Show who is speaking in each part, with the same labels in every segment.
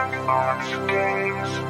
Speaker 1: Xbox games.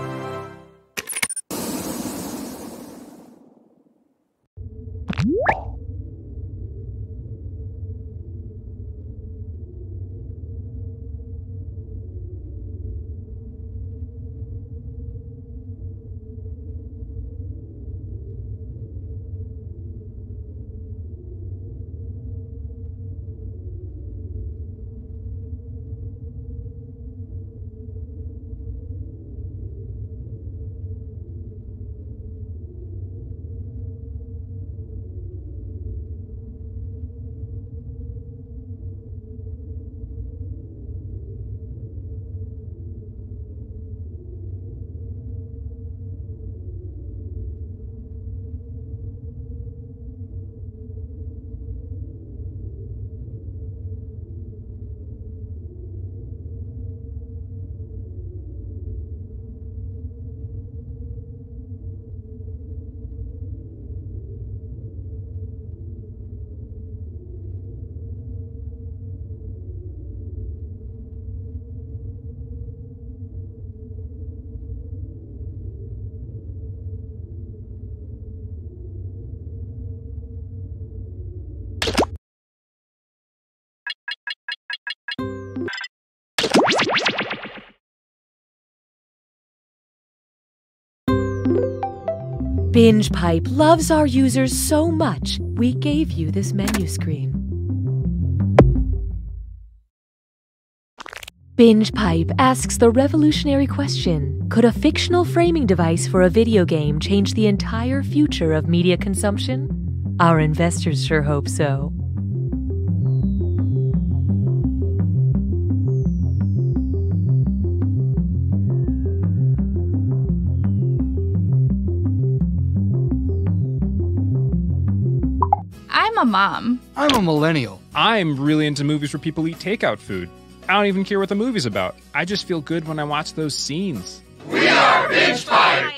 Speaker 2: BingePipe loves our users so much, we gave you this menu screen. BingePipe asks the revolutionary question, could a fictional framing device for a video game change the entire future of media consumption? Our investors sure hope so.
Speaker 3: I'm a mom.
Speaker 4: I'm a millennial.
Speaker 5: I'm really into movies where people eat takeout food. I don't even care what the movie's about. I just feel good when I watch those scenes.
Speaker 1: We are BingePipe!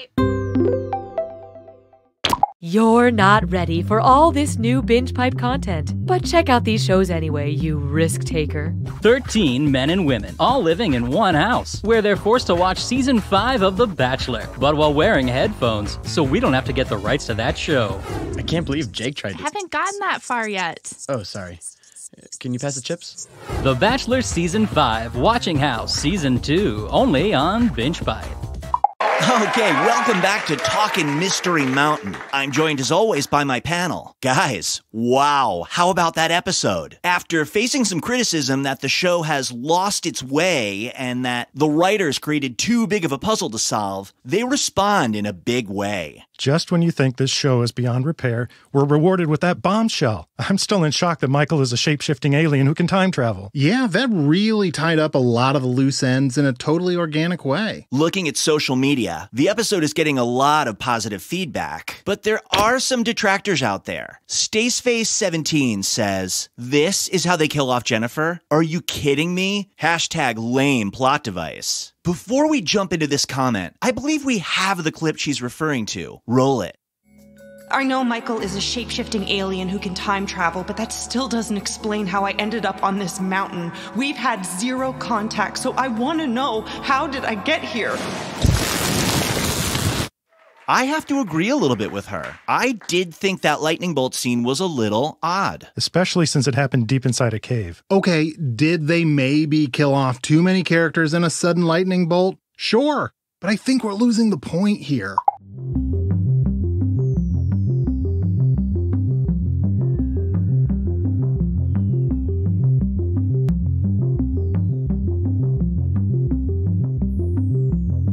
Speaker 2: You're not ready for all this new BingePipe content, but check out these shows anyway, you risk taker.
Speaker 6: 13 men and women, all living in one house, where they're forced to watch season 5 of The Bachelor, but while wearing headphones, so we don't have to get the rights to that show.
Speaker 7: I can't believe Jake tried to...
Speaker 3: Haven't gotten that far yet.
Speaker 7: Oh, sorry. Can you pass the chips?
Speaker 6: The Bachelor Season 5, Watching House Season 2, only on BingePipe.
Speaker 8: Okay, welcome back to Talkin' Mystery Mountain. I'm joined as always by my panel. Guys, wow, how about that episode? After facing some criticism that the show has lost its way and that the writers created too big of a puzzle to solve, they respond in a big way.
Speaker 9: Just when you think this show is beyond repair, we're rewarded with that bombshell. I'm still in shock that Michael is a shape-shifting alien who can time travel.
Speaker 10: Yeah, that really tied up a lot of the loose ends in a totally organic way.
Speaker 8: Looking at social media, the episode is getting a lot of positive feedback, but there are some detractors out there. Staceface17 says, "This is how they kill off Jennifer? Are you kidding me? Hashtag lame plot device." Before we jump into this comment, I believe we have the clip she's referring to. Roll it.
Speaker 11: I know Michael is a shape-shifting alien who can time travel, but that still doesn't explain how I ended up on this mountain. We've had zero contact, so I want to know, how did I get here?
Speaker 8: I have to agree a little bit with her. I did think that lightning bolt scene was a little odd.
Speaker 9: Especially since it happened deep inside a cave.
Speaker 10: Okay, did they maybe kill off too many characters in a sudden lightning bolt? Sure, but I think we're losing the point here.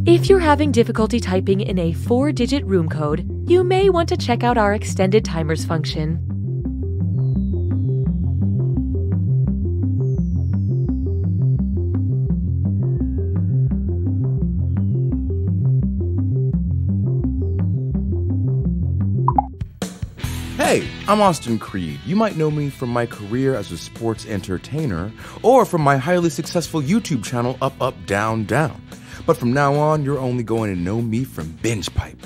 Speaker 2: If you're having difficulty typing in a 4-digit room code, you may want to check out our extended timers function.
Speaker 12: Hey, I'm Austin Creed. You might know me from my career as a sports entertainer or from my highly successful YouTube channel Up Up Down Down. But from now on, you're only going to know me from BingePipe.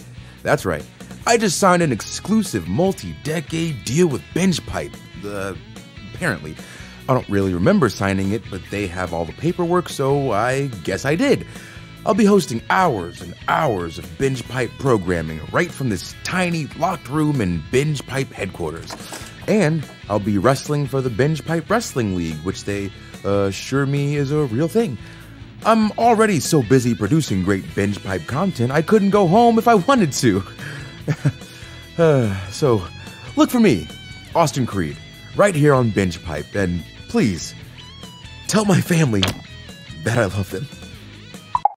Speaker 12: That's right. I just signed an exclusive multi-decade deal with BingePipe. Apparently. I don't really remember signing it, but they have all the paperwork, so I guess I did. I'll be hosting hours and hours of Binge Pipe programming right from this tiny locked room in Binge Pipe headquarters. And I'll be wrestling for the Binge Pipe Wrestling League, which they assure me is a real thing. I'm already so busy producing great Binge Pipe content, I couldn't go home if I wanted to. So, look for me, Austin Creed, right here on Binge Pipe, and please, tell my family that I love them.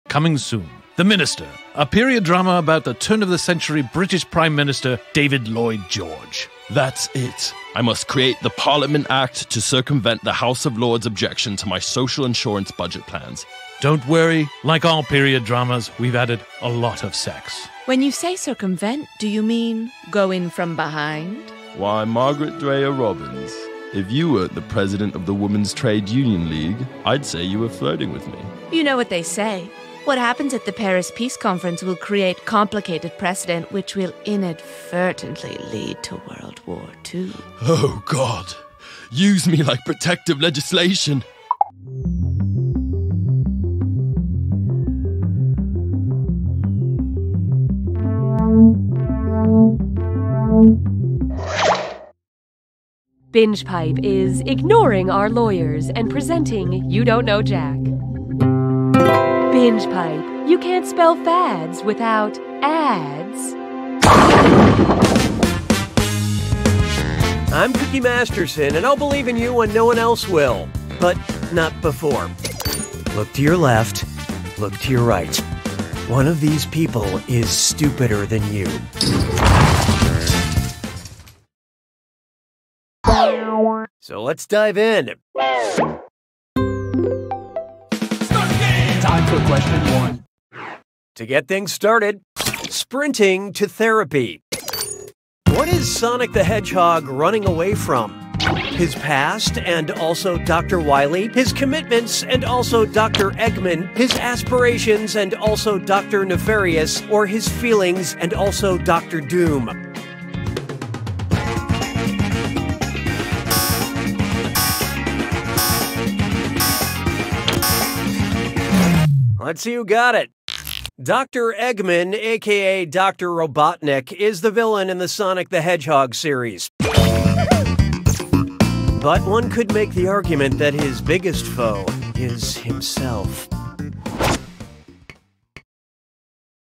Speaker 4: Coming soon, The Minister, a period drama about the turn-of-the-century British Prime Minister David Lloyd George.
Speaker 13: That's it. I must create the Parliament Act to circumvent the House of Lords' objection to my social insurance budget plans.
Speaker 4: Don't worry, like all period dramas, we've added a lot of sex.
Speaker 2: When you say circumvent, do you mean go in from behind?
Speaker 13: Why, Margaret Dreyer Robbins, if you were the president of the Women's Trade Union League, I'd say you were flirting with me.
Speaker 2: You know what they say. What happens at the Paris Peace Conference will create complicated precedent which will inadvertently lead to World War II.
Speaker 13: Oh, God. Use me like protective legislation.
Speaker 2: Binge Pipe is ignoring our lawyers and presenting You Don't Know Jack. Binge Pipe. You can't spell fads without ads.
Speaker 14: I'm Cookie Masterson, and I'll believe in you when no one else will. But not before. Look to your left. Look to your right. One of these people is stupider than you. So let's dive in.
Speaker 15: Time for question 1.
Speaker 14: To get things started, sprinting to therapy. What is Sonic the Hedgehog running away from? His past and also Dr. Wily, his commitments and also Dr. Eggman, his aspirations and also Dr. Nefarious, or his feelings and also Dr. Doom? Let's see who got it. Dr. Eggman, aka Dr. Robotnik, is the villain in the Sonic the Hedgehog series. But one could make the argument that his biggest foe is himself.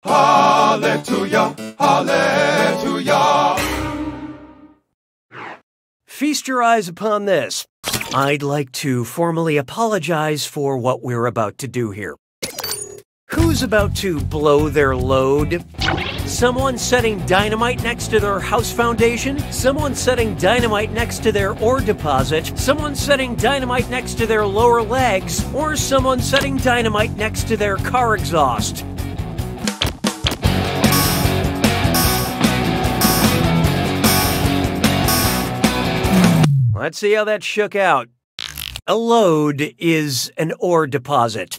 Speaker 12: Hallelujah, hallelujah.
Speaker 14: Feast your eyes upon this. I'd like to formally apologize for what we're about to do here. Who's about to blow their load? Someone setting dynamite next to their house foundation? Someone setting dynamite next to their ore deposit? Someone setting dynamite next to their lower legs? Or someone setting dynamite next to their car exhaust? Let's see how that shook out. A load is an ore deposit.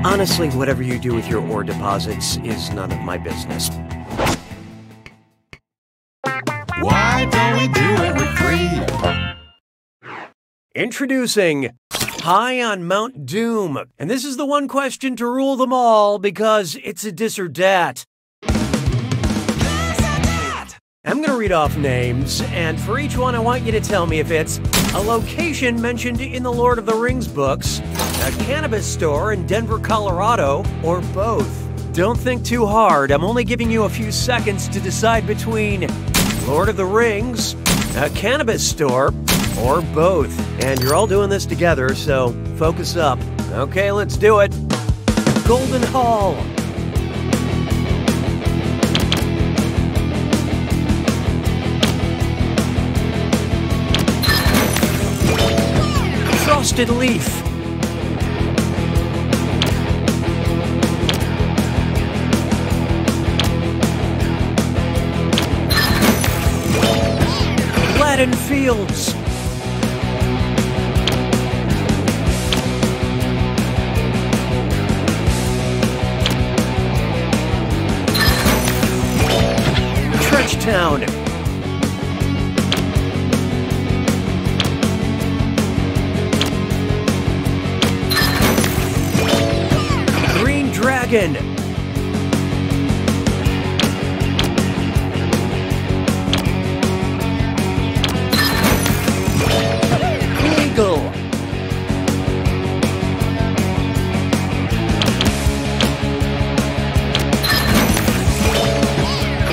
Speaker 14: Honestly, whatever you do with your ore deposits is none of my business.
Speaker 15: Why don't we do it for free?
Speaker 14: Introducing High on Mount Doom. And this is the one question to rule them all because it's a dis or dat. I'm going to read off names, and for each one I want you to tell me if it's a location mentioned in the Lord of the Rings books, a cannabis store in Denver, Colorado, or both. Don't think too hard. I'm only giving you a few seconds to decide between Lord of the Rings, a cannabis store, or both. And you're all doing this together, so focus up. Okay, let's do it. Golden Hall. Frosted Leaf. Gladden Fields. Trenchtown. Dragon. Eagle.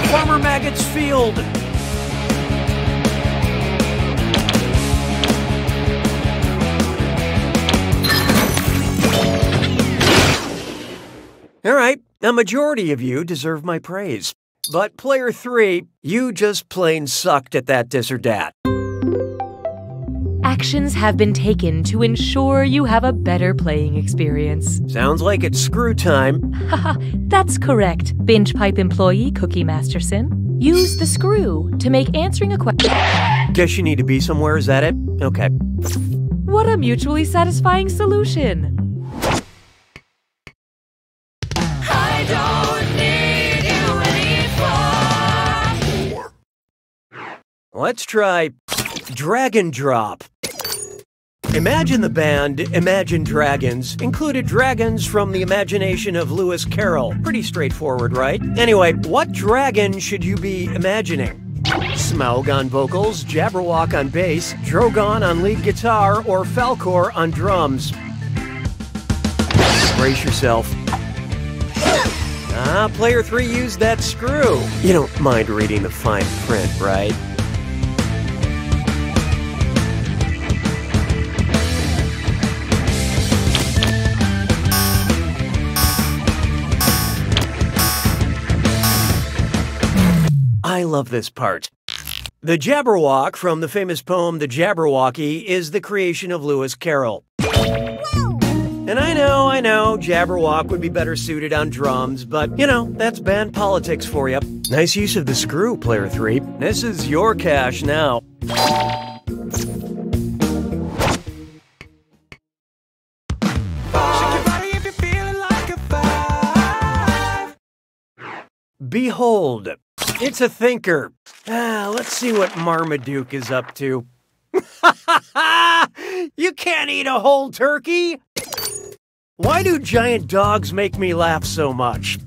Speaker 14: Farmer Maggot's Field. All right, a majority of you deserve my praise. But player 3, you just plain sucked at that dis or dat.
Speaker 2: Actions have been taken to ensure you have a better playing experience.
Speaker 14: Sounds like it's screw time.
Speaker 2: Haha, that's correct, Binge Pipe employee Cookie Masterson. Use the screw to make answering a question.
Speaker 14: Guess you need to be somewhere, is that it? Okay.
Speaker 2: What a mutually satisfying solution.
Speaker 14: Let's try Dragon Drop. Imagine the band Imagine Dragons included dragons from the imagination of Lewis Carroll. Pretty straightforward, right? Anyway, what dragon should you be imagining? Smaug on vocals, Jabberwock on bass, Drogon on lead guitar, or Falkor on drums? Brace yourself. Player 3 used that screw. You don't mind reading the fine print, right? I love this part. The Jabberwock from the famous poem The Jabberwocky is the creation of Lewis Carroll. And I know, Jabberwock would be better suited on drums, but, you know, that's band politics for you. Nice use of the screw, player 3. This is your cash now. Behold, it's a thinker. Let's see what Marmaduke is up to. You can't eat a whole turkey! Why do giant dogs make me laugh so much?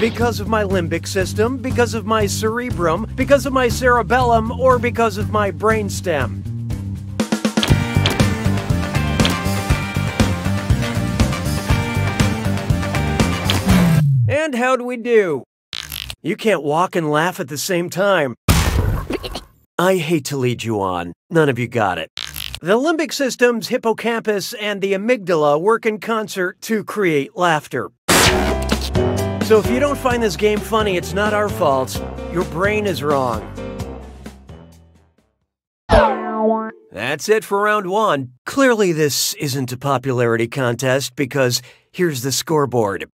Speaker 14: Because of my limbic system, because of my cerebrum, because of my cerebellum, or because of my brainstem? And how'd we do? You can't walk and laugh at the same time. I hate to lead you on. None of you got it. The limbic system's hippocampus and the amygdala work in concert to create laughter. So if you don't find this game funny, it's not our fault. Your brain is wrong. That's it for round 1. Clearly this isn't a popularity contest because here's the scoreboard.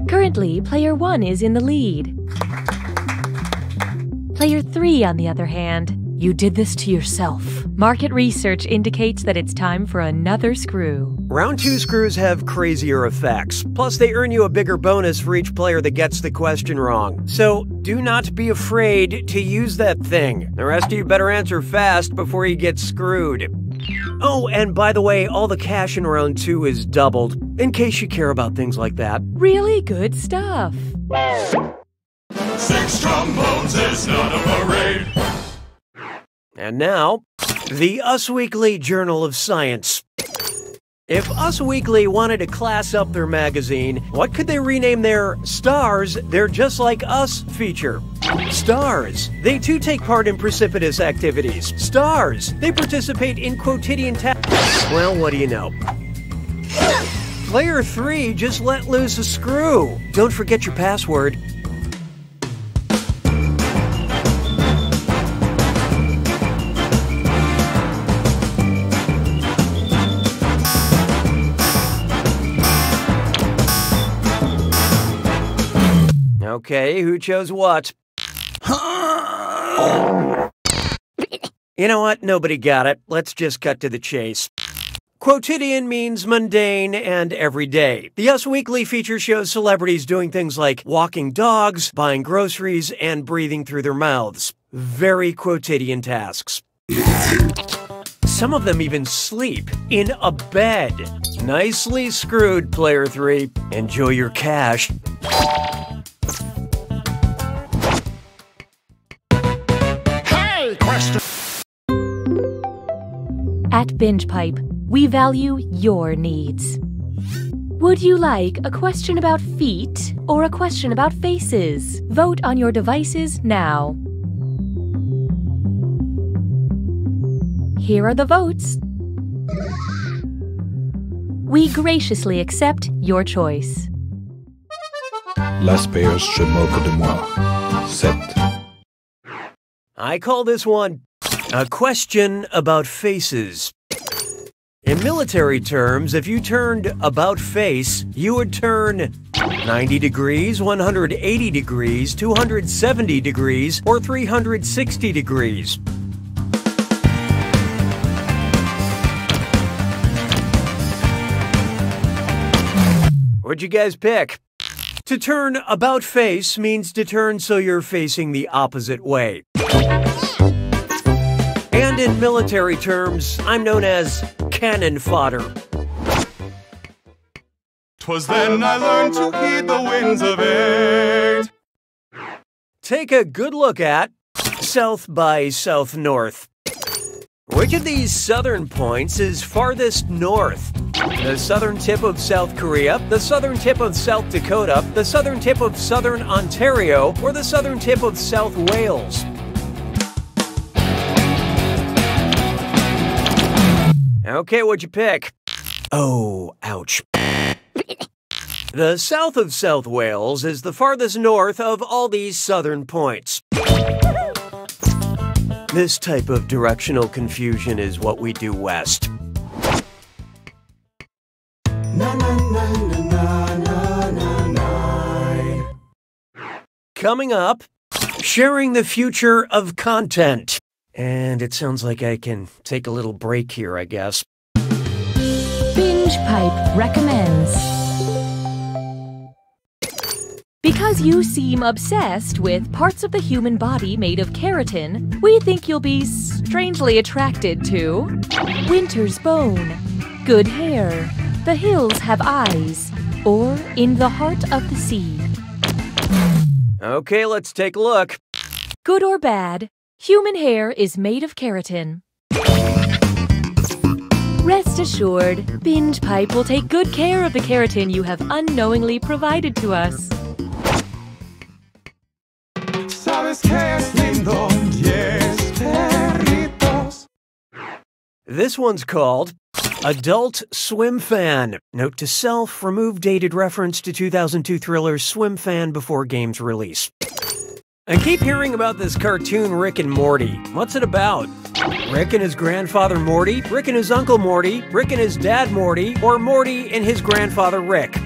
Speaker 2: Currently, player 1 is in the lead. Player 3, on the other hand, you did this to yourself. Market research indicates that it's time for another screw.
Speaker 14: Round 2 screws have crazier effects. Plus, they earn you a bigger bonus for each player that gets the question wrong. So, do not be afraid to use that thing. The rest of you better answer fast before you get screwed. Oh, and by the way, all the cash in round 2 is doubled, in case you care about things like that.
Speaker 2: Really good stuff.
Speaker 15: 6 trombones is not a parade.
Speaker 14: And now, the Us Weekly Journal of Science. If Us Weekly wanted to class up their magazine, what could they rename their Stars, They're Just Like Us feature? Stars. They too take part in precipitous activities. Stars. They participate in quotidian tasks. Well, what do you know? Player 3 just let loose a screw. Don't forget your password. Okay, who chose what? You know what? Nobody got it. Let's just cut to the chase. Quotidian means mundane and everyday. The Us Weekly feature shows celebrities doing things like walking dogs, buying groceries, and breathing through their mouths. Very quotidian tasks. Some of them even sleep in a bed. Nicely screwed, Player 3. Enjoy your cash.
Speaker 15: Hey, question.
Speaker 2: At Binge Pipe, we value your needs. Would you like a question about feet or a question about faces? Vote on your devices now. Here are the votes. We graciously accept your choice.
Speaker 16: L'asperge se moque de moi. 7.
Speaker 14: I call this one a question about faces. In military terms, if you turned about face, you would turn 90 degrees, 180 degrees, 270 degrees, or 360 degrees. What'd you guys pick? To turn about face means to turn so you're facing the opposite way. And in military terms, I'm known as cannon fodder.
Speaker 15: 'Twas then I learned to heed the winds of age.
Speaker 14: Take a good look at South by South-North. Which of these southern points is farthest north? The southern tip of South Korea, the southern tip of South Dakota, the southern tip of southern Ontario, or the southern tip of South Wales? Okay, what'd you pick? Oh, ouch. The south of South Wales is the farthest north of all these southern points. This type of directional confusion is what we do west. Coming up, sharing the future of content. And it sounds like I can take a little break here, I guess.
Speaker 2: Binge Pipe recommends. Because you seem obsessed with parts of the human body made of keratin, we think you'll be strangely attracted to winter's bone, good hair, the hills have eyes, or in the heart of the sea.
Speaker 14: Okay, let's take a look.
Speaker 2: Good or bad, human hair is made of keratin. Rest assured, Binge Pipe will take good care of the keratin you have unknowingly provided to us.
Speaker 15: Sabes que es lindo, yes, perritos.
Speaker 14: This one's called Adult Swim Fan. Note to self, remove dated reference to 2002 thriller Swim Fan before game's release. I keep hearing about this cartoon Rick and Morty. What's it about? Rick and his grandfather Morty? Rick and his uncle Morty? Rick and his dad Morty? Or Morty and his grandfather Rick?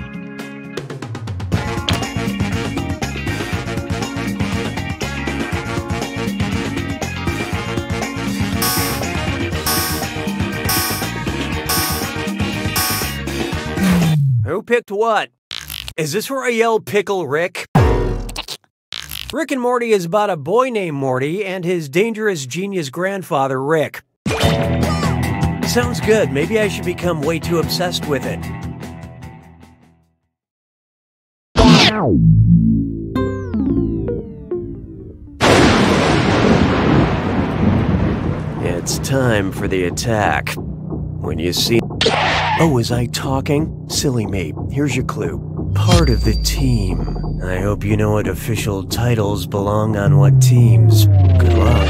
Speaker 14: Who picked what? Is this where I yell Pickle Rick? Rick and Morty is about a boy named Morty and his dangerous genius grandfather Rick. Sounds good. Maybe I should become way too obsessed with it. It's time for the attack. When you see... Oh, was I talking? Silly me. Here's your clue. Part of the team. I hope you know what official titles belong on what teams. Good luck.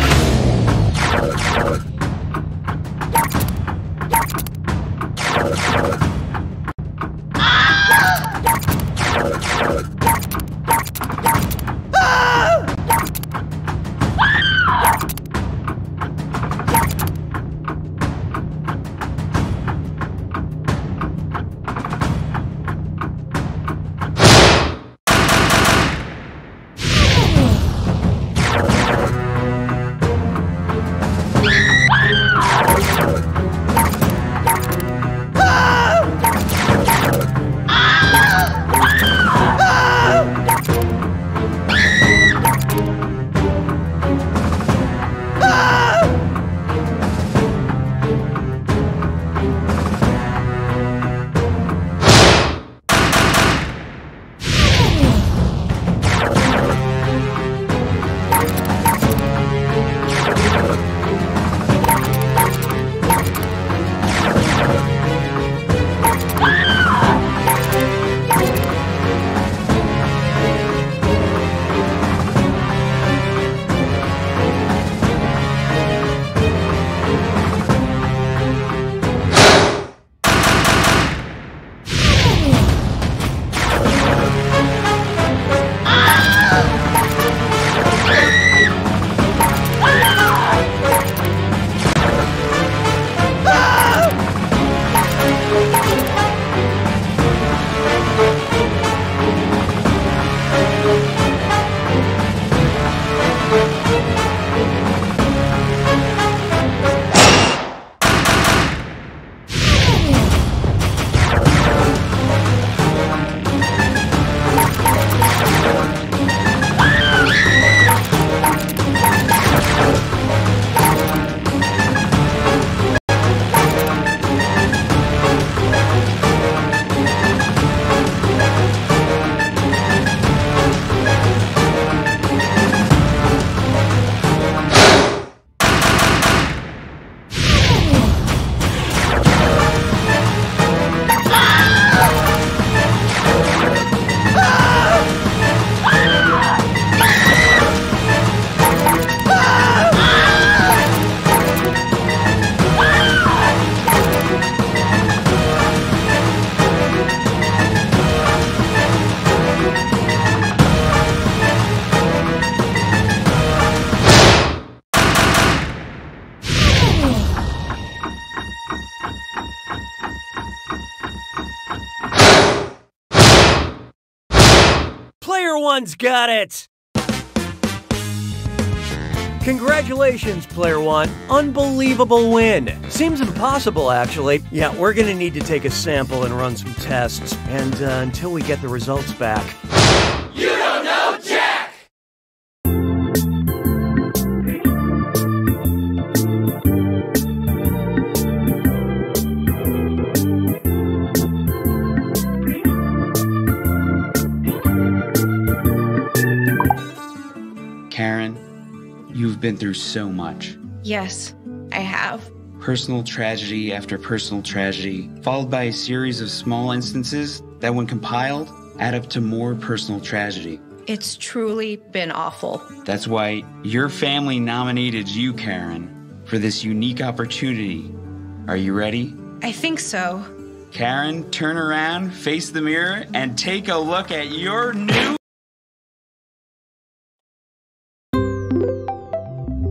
Speaker 14: Player One's got it! Congratulations, Player One. Unbelievable win. Seems impossible, actually. Yeah, we're gonna need to take a sample and run some tests. And until we get the results back.
Speaker 1: You don't know Jack!
Speaker 17: Karen, you've been through so much.
Speaker 18: Yes, I have.
Speaker 17: Personal tragedy after personal tragedy, followed by a series of small instances that, when compiled, add up to more personal tragedy.
Speaker 18: It's truly been awful.
Speaker 17: That's why your family nominated you, Karen, for this unique opportunity. Are you ready?
Speaker 18: I think so.
Speaker 17: Karen, turn around, face the mirror, and take a look at your new...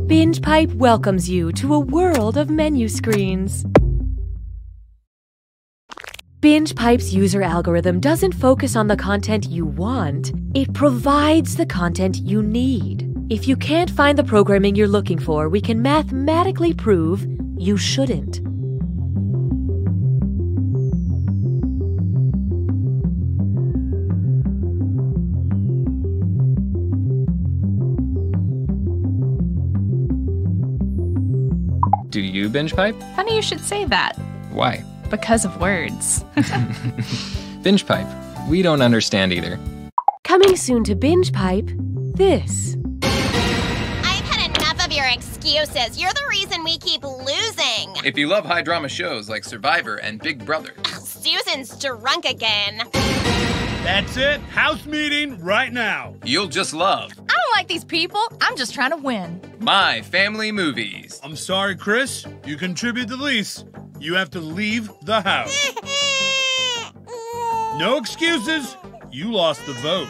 Speaker 2: BingePipe welcomes you to a world of menu screens. BingePipe's user algorithm doesn't focus on the content you want, it provides the content you need. If you can't find the programming you're looking for, we can mathematically prove you shouldn't.
Speaker 5: Do you BingePipe?
Speaker 3: Funny you should say that.
Speaker 5: Why?
Speaker 3: Because of words.
Speaker 5: BingePipe. We don't understand either.
Speaker 2: Coming soon to BingePipe, this.
Speaker 19: I've had enough of your excuses. You're the reason we keep losing.
Speaker 20: If you love high drama shows like Survivor and Big Brother.
Speaker 19: Susan's drunk again.
Speaker 21: That's it. House meeting right now.
Speaker 20: You'll just love.
Speaker 3: I don't like these people. I'm just trying to win.
Speaker 20: My Family Movies.
Speaker 21: I'm sorry, Chris. You contribute the least. You have to leave the house. No excuses. You lost the vote.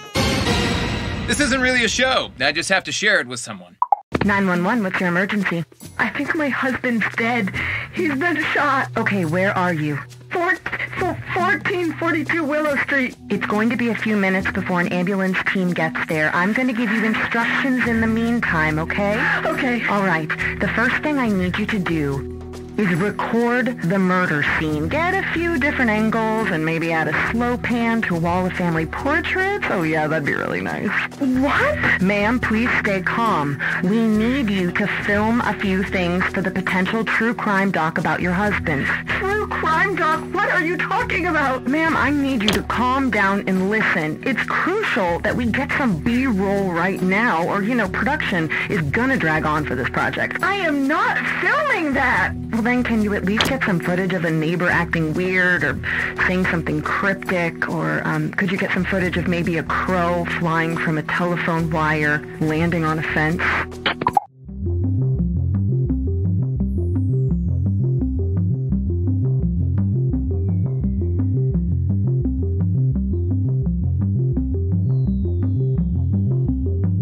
Speaker 20: This isn't really a show. I just have to share it with someone.
Speaker 22: 911, what's your emergency? I think my husband's dead. He's been shot. Okay, where are you? 1442 Willow Street. It's going to be a few minutes before an ambulance team gets there. I'm going to give you instructions in the meantime, okay? Okay. All right. The first thing I need you to do is record the murder scene. Get a few different angles and maybe add a slow pan to a wall of family portraits. Oh yeah, that'd be really nice. What? Ma'am, please stay calm. We need you to film a few things for the potential true crime doc about your husband. True crime doc? What are you talking about? Ma'am, I need you to calm down and listen. It's crucial that we get some B-roll right now, or, production is gonna drag on for this project. I am not filming that! Well, then can you at least get some footage of a neighbor acting weird or saying something cryptic? Or could you get some footage of maybe a crow flying from a telephone wire, landing on a fence?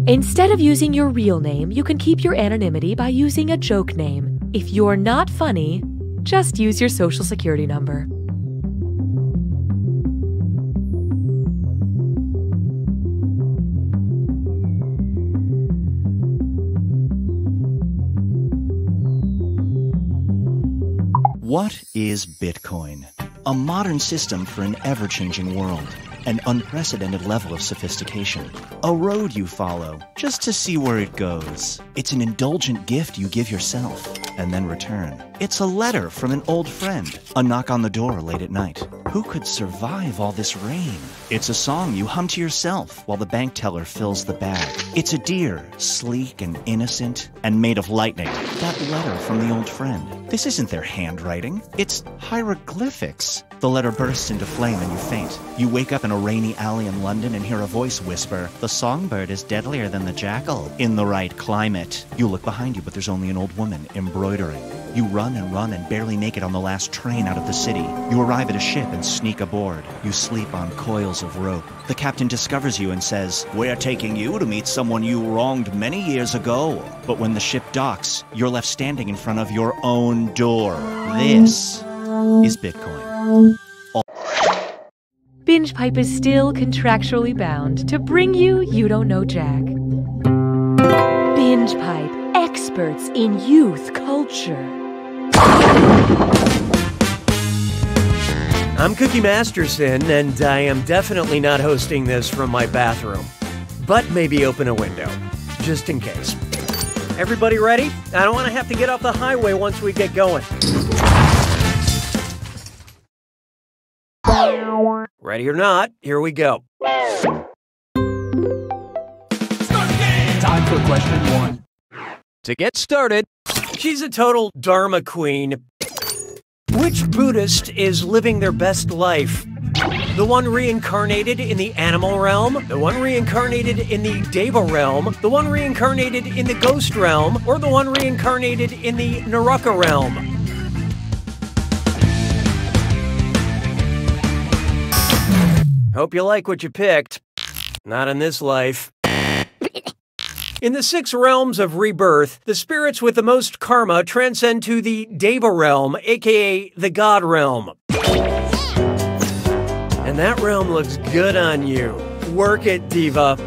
Speaker 2: Instead of using your real name, you can keep your anonymity by using a joke name. If you're not funny, just use your social security number.
Speaker 8: What is Bitcoin? A modern system for an ever-changing world. An unprecedented level of sophistication. A road you follow just to see where it goes. It's an indulgent gift you give yourself and then return. It's a letter from an old friend. A knock on the door late at night. Who could survive all this rain? It's a song you hum to yourself while the bank teller fills the bag. It's a deer, sleek and innocent and made of lightning. That letter from the old friend. This isn't their handwriting. It's hieroglyphics. The letter bursts into flame and you faint. You wake up in a rainy alley in London and hear a voice whisper, "The songbird is deadlier than the jackal in the right climate." You look behind you, but there's only an old woman embroidering. You run and barely make it on the last train out of the city. You arrive at a ship and sneak aboard. You sleep on coils of rope. The captain discovers you and says, "We're taking you to meet someone you wronged many years ago." But when the ship docks, you're left standing in front of your own door. This is Bitcoin.
Speaker 2: Binge Pipe is still contractually bound to bring you You Don't Know Jack. Binge Pipe, experts in youth culture.
Speaker 14: I'm Cookie Masterson, and I am definitely not hosting this from my bathroom. But maybe open a window, just in case. Everybody ready? I don't want to have to get off the highway once we get going. Ready or not, here we go.
Speaker 1: Time for question 1.
Speaker 14: To get started, she's a total Dharma queen. Which Buddhist is living their best life? The one reincarnated in the animal realm, the one reincarnated in the Deva realm, the one reincarnated in the ghost realm, or the one reincarnated in the Naraka realm? Hope you like what you picked. Not in this life. In the 6 realms of rebirth, the spirits with the most karma transcend to the Deva realm, aka the God realm. And that realm looks good on you. Work it, Diva.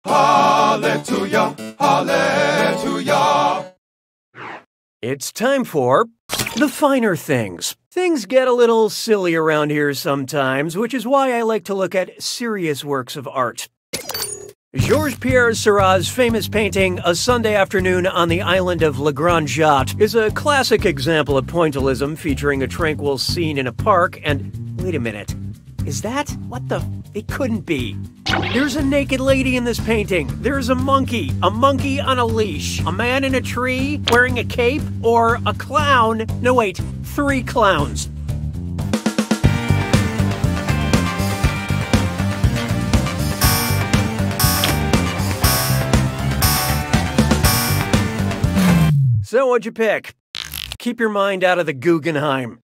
Speaker 15: Hallelujah, hallelujah.
Speaker 14: It's time for the finer things. Things get a little silly around here sometimes, which is why I like to look at serious works of art. Georges-Pierre Seurat's famous painting, A Sunday Afternoon on the Island of Le Grand Jatte, is a classic example of pointillism featuring a tranquil scene in a park and... Wait a minute. Is that? What the... It couldn't be. There's a naked lady in this painting. There's a monkey on a leash, a man in a tree wearing a cape, or a clown. No, wait, 3 clowns. So what'd you pick? Keep your mind out of the Guggenheim.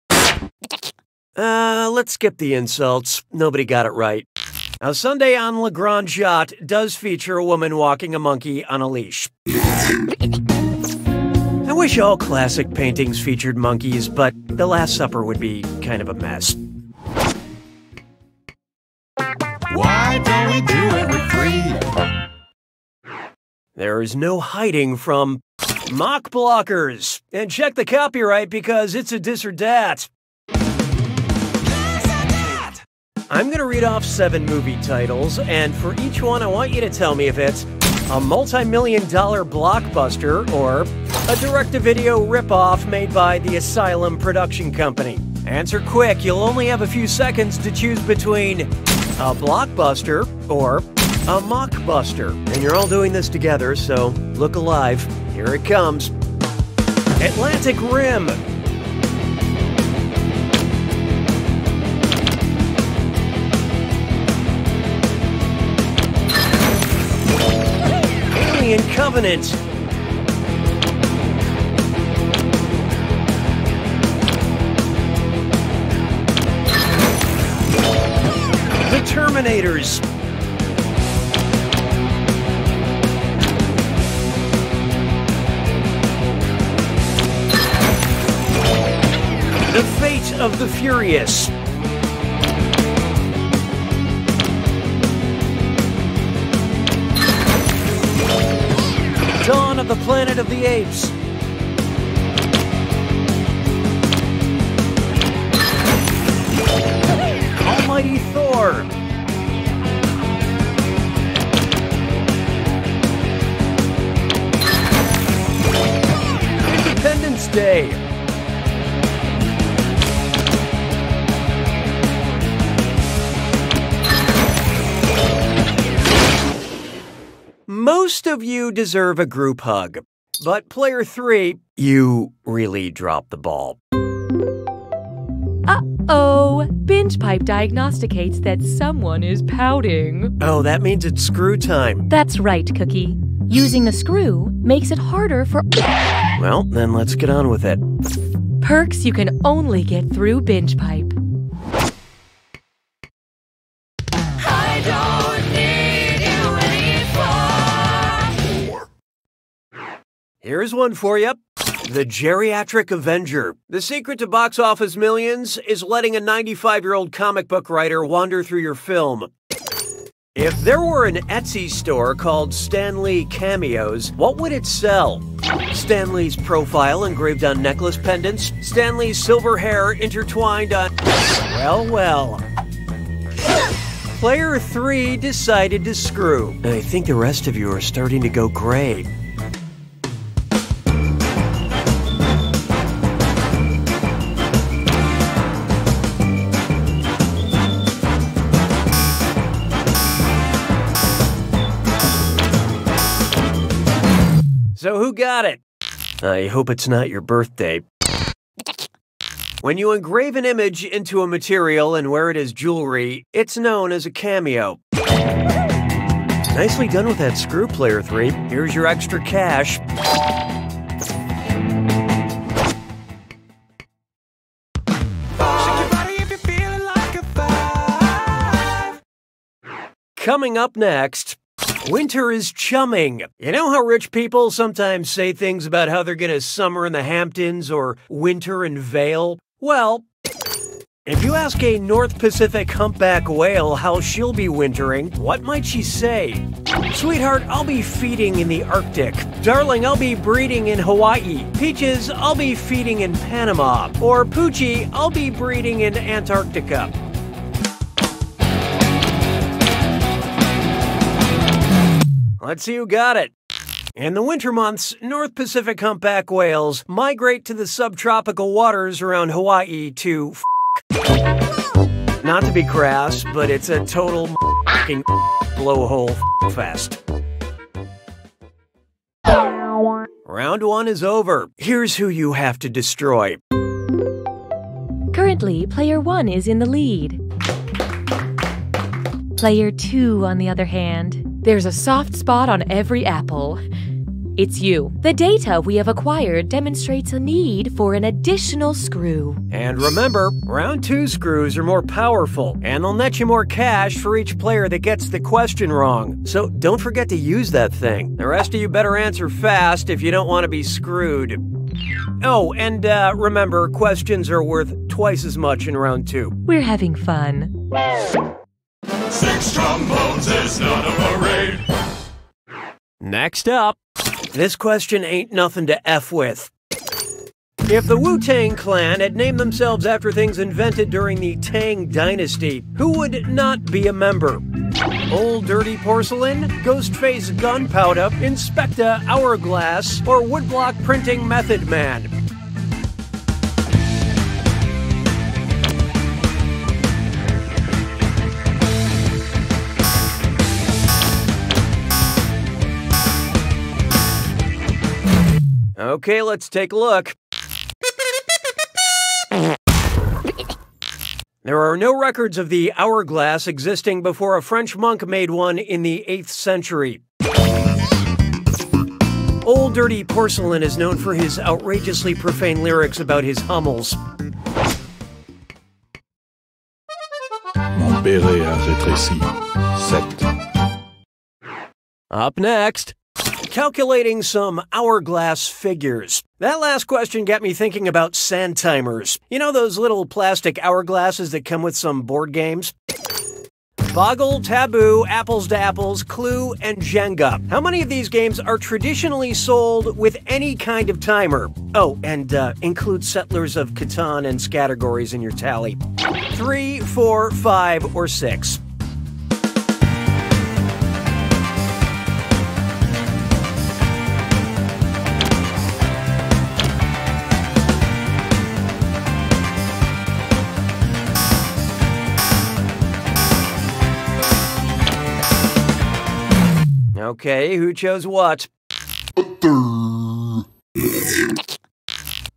Speaker 14: Let's skip the insults. Nobody got it right. A Sunday on Le Grand Jatte does feature a woman walking a monkey on a leash. I wish all classic paintings featured monkeys, but The Last Supper would be kind of a mess.
Speaker 15: Why don't we do it with 3?
Speaker 14: There is no hiding from mock blockers. And check the copyright because it's a dis or dat. I'm going to read off 7 movie titles, and for each one I want you to tell me if it's a multi-million-dollar blockbuster or a direct-to-video ripoff made by the Asylum Production Company. Answer quick, you'll only have a few seconds to choose between a blockbuster or a mockbuster. And you're all doing this together, so look alive. Here it comes. Atlantic Rim. Alien Covenant. The Terminators. The Fate of the Furious. Dawn of the Planet of the Apes. Almighty Thor. Independence Day. Most of you deserve a group hug, but player 3, you really dropped the ball.
Speaker 2: Uh-oh, Binge Pipe diagnosticates that someone is pouting.
Speaker 14: Oh, that means it's screw time.
Speaker 2: That's right, Cookie. Using the screw makes it harder for...
Speaker 14: Well, then let's get on with it.
Speaker 2: Perks you can only get through Binge Pipe.
Speaker 1: I don't need you anymore.
Speaker 14: Here's one for you. The Geriatric Avenger. The secret to box office millions is letting a 95-year-old comic book writer wander through your film. If there were an Etsy store called Stan Lee Cameos, what would it sell? Stan Lee's profile engraved on necklace pendants, Stan Lee's silver hair intertwined on... Well. Player 3 decided to screw. I think the rest of you are starting to go gray. So who got it? I hope it's not your birthday. When you engrave an image into a material and wear it as jewelry, it's known as a cameo. Nicely done with that screw, Player 3. Here's your extra cash. Coming up next, winter is chumming. You know how rich people sometimes say things about how they're gonna summer in the Hamptons or winter in Vail? Well, if you ask a North Pacific humpback whale how she'll be wintering, what might she say? Sweetheart, I'll be feeding in the Arctic. Darling, I'll be breeding in Hawaii. Peaches, I'll be feeding in Panama. Or Poochie, I'll be breeding in Antarctica. Let's see who got it. In the winter months, North Pacific humpback whales migrate to the subtropical waters around Hawaii to Not to be crass, but it's a total f***ing blowhole fest. Round 1 is over. Here's who you have to destroy.
Speaker 2: Currently, Player 1 is in the lead. Player 2, on the other hand, there's a soft spot on every apple. It's you. The data we have acquired demonstrates a need for an additional screw.
Speaker 14: And remember, round 2 screws are more powerful, and they'll net you more cash for each player that gets the question wrong. So don't forget to use that thing. The rest of you better answer fast if you don't want to be screwed. Oh, and remember, questions are worth twice as much in round 2.
Speaker 2: We're having fun.
Speaker 15: 6 trombones is not a parade.
Speaker 14: Next up, this question ain't nothing to F with. If the Wu-Tang Clan had named themselves after things invented during the Tang Dynasty, who would not be a member? Old Dirty Porcelain, Ghostface Gunpowder, Inspector Hourglass, or Woodblock Printing Method Man? Okay, let's take a look. There are no records of the hourglass existing before a French monk made one in the 8th century. Old Dirty Porcelain is known for his outrageously profane lyrics about his hummels.
Speaker 16: Mon béret a rétréci. 7.
Speaker 14: Up next, calculating some hourglass figures. That last question got me thinking about sand timers. You know those little plastic hourglasses that come with some board games? Boggle, Taboo, Apples to Apples, Clue, and Jenga. How many of these games are traditionally sold with any kind of timer? Oh, and include Settlers of Catan and Scattergories in your tally. 3, 4, 5, or 6. Okay, who chose what?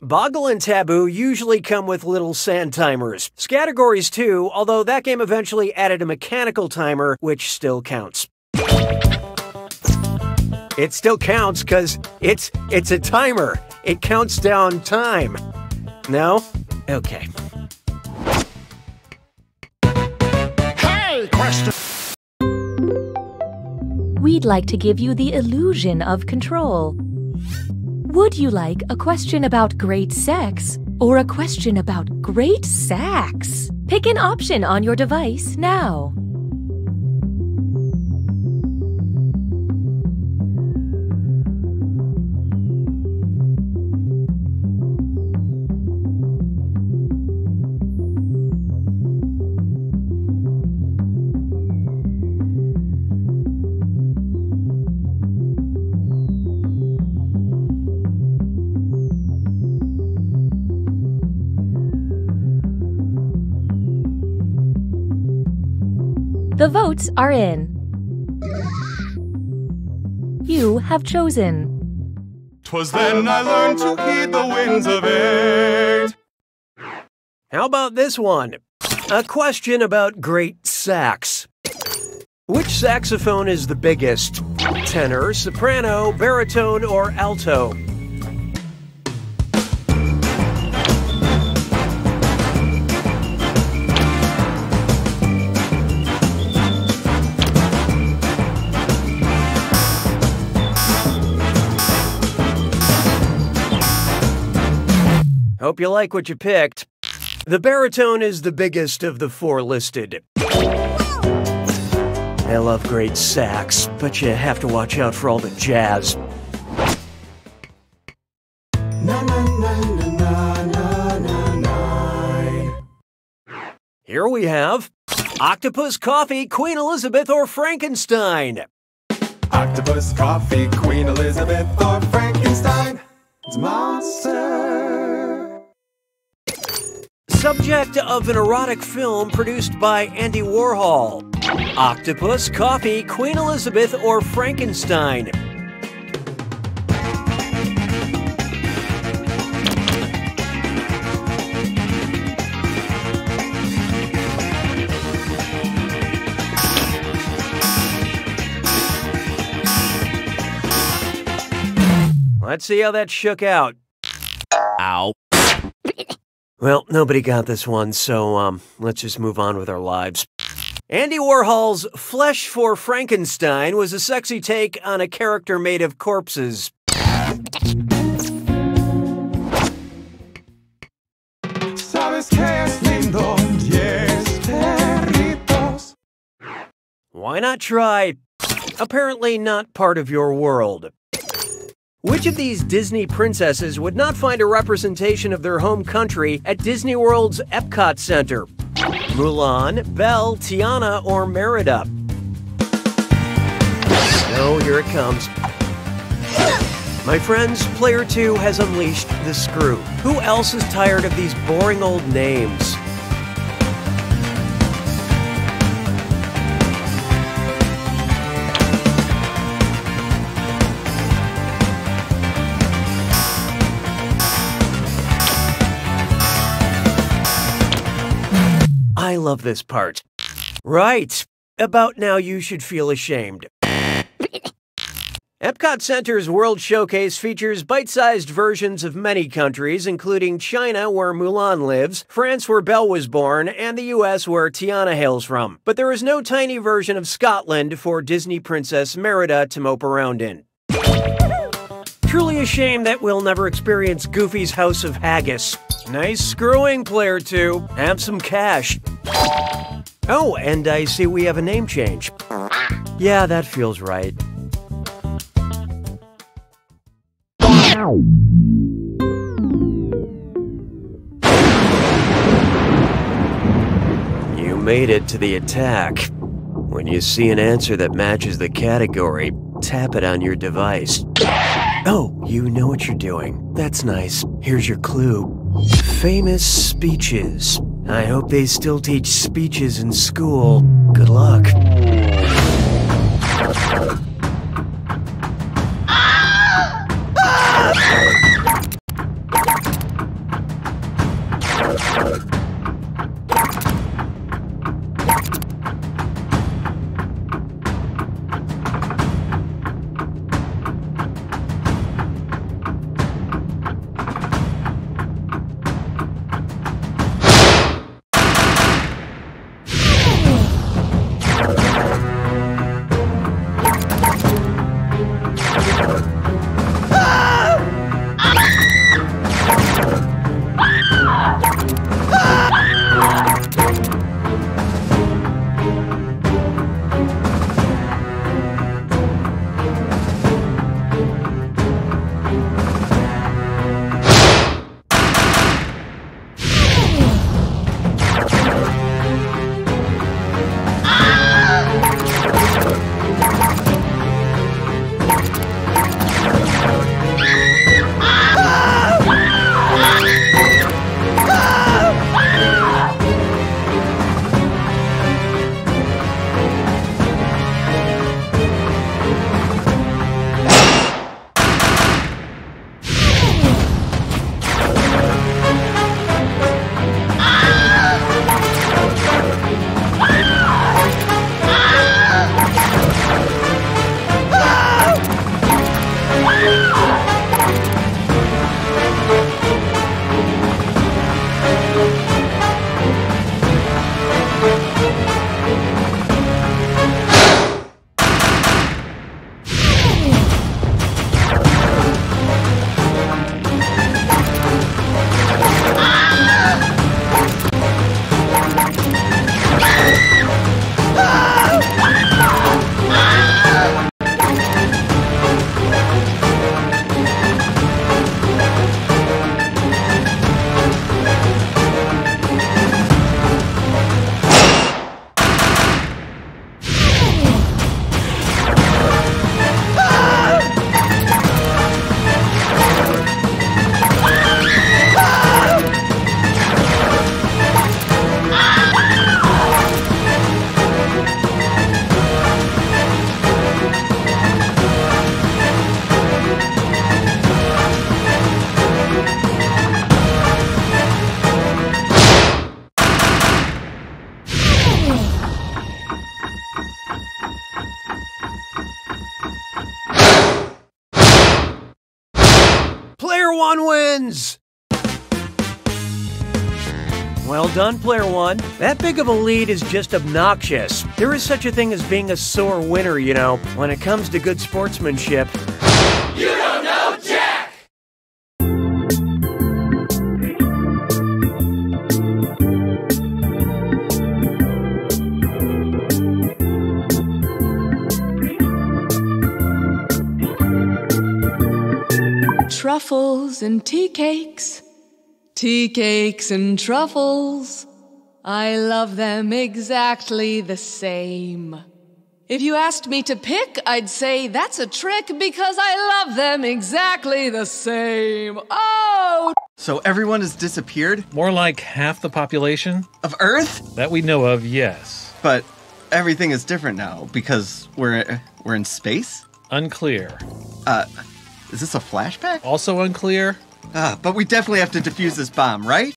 Speaker 14: Boggle and Taboo usually come with little sand timers. Scattergories too, although that game eventually added a mechanical timer, which still counts. It still counts because it's a timer. It counts down time. No? Okay.
Speaker 15: Hey, question!
Speaker 2: We'd like to give you the illusion of control. Would you like a question about great sex or a question about great sax? Pick an option on your device now. The votes are in. You have chosen.
Speaker 15: 'Twas then I learned to heed the winds of eight.
Speaker 14: How about this one? A question about great sax. Which saxophone is the biggest? Tenor, soprano, baritone, or alto? Hope you like what you picked. The baritone is the biggest of the four listed. I love great sax, but you have to watch out for all the jazz. Here we have Octopus, Coffee, Queen Elizabeth, or Frankenstein.
Speaker 15: Octopus, coffee, Queen Elizabeth, or Frankenstein. It's monster.
Speaker 14: Subject of an erotic film produced by Andy Warhol. Octopus, Coffee, Queen Elizabeth, or Frankenstein. Let's see how that shook out. Ow. Well, nobody got this one, so let's just move on with our lives. Andy Warhol's Flesh for Frankenstein was a sexy take on a character made of corpses.
Speaker 15: Sabes que es lindo, yes, perritos.
Speaker 14: Why not try apparently not part of your world? Which of these Disney princesses would not find a representation of their home country at Disney World's Epcot Center? Mulan, Belle, Tiana, or Merida? Oh, here it comes. My friends, Player 2 has unleashed the screw. Who else is tired of these boring old names? I love this part. Right. About now you should feel ashamed. Epcot Center's World Showcase features bite-sized versions of many countries, including China, where Mulan lives, France, where Belle was born, and the US, where Tiana hails from. But there is no tiny version of Scotland for Disney Princess Merida to mope around in. Truly a shame that we'll never experience Goofy's House of Haggis. Nice screwing, Player 2. Have some cash. Oh, and I see we have a name change. Yeah, that feels right. You made it to the attack. When you see an answer that matches the category, tap it on your device. Oh, you know what you're doing. That's nice. Here's your clue. Famous speeches. I hope they still teach speeches in school. Good luck. Player One wins! Well done, Player One. That big of a lead is just obnoxious. There is such a thing as being a sore winner, you know, when it comes to good sportsmanship.
Speaker 1: You don't know Jack!
Speaker 6: Truffles and tea cakes. Tea cakes and truffles. I love them exactly the same. If you asked me to pick, I'd say that's a trick because I love them exactly the same. Oh!
Speaker 7: So everyone has disappeared?
Speaker 4: More like half the population?
Speaker 7: Of Earth?
Speaker 4: That we know of, yes.
Speaker 7: But everything is different now because we're in space?
Speaker 4: Unclear.
Speaker 7: Is this a flashback?
Speaker 4: Also unclear.
Speaker 7: But we definitely have to defuse this bomb, right?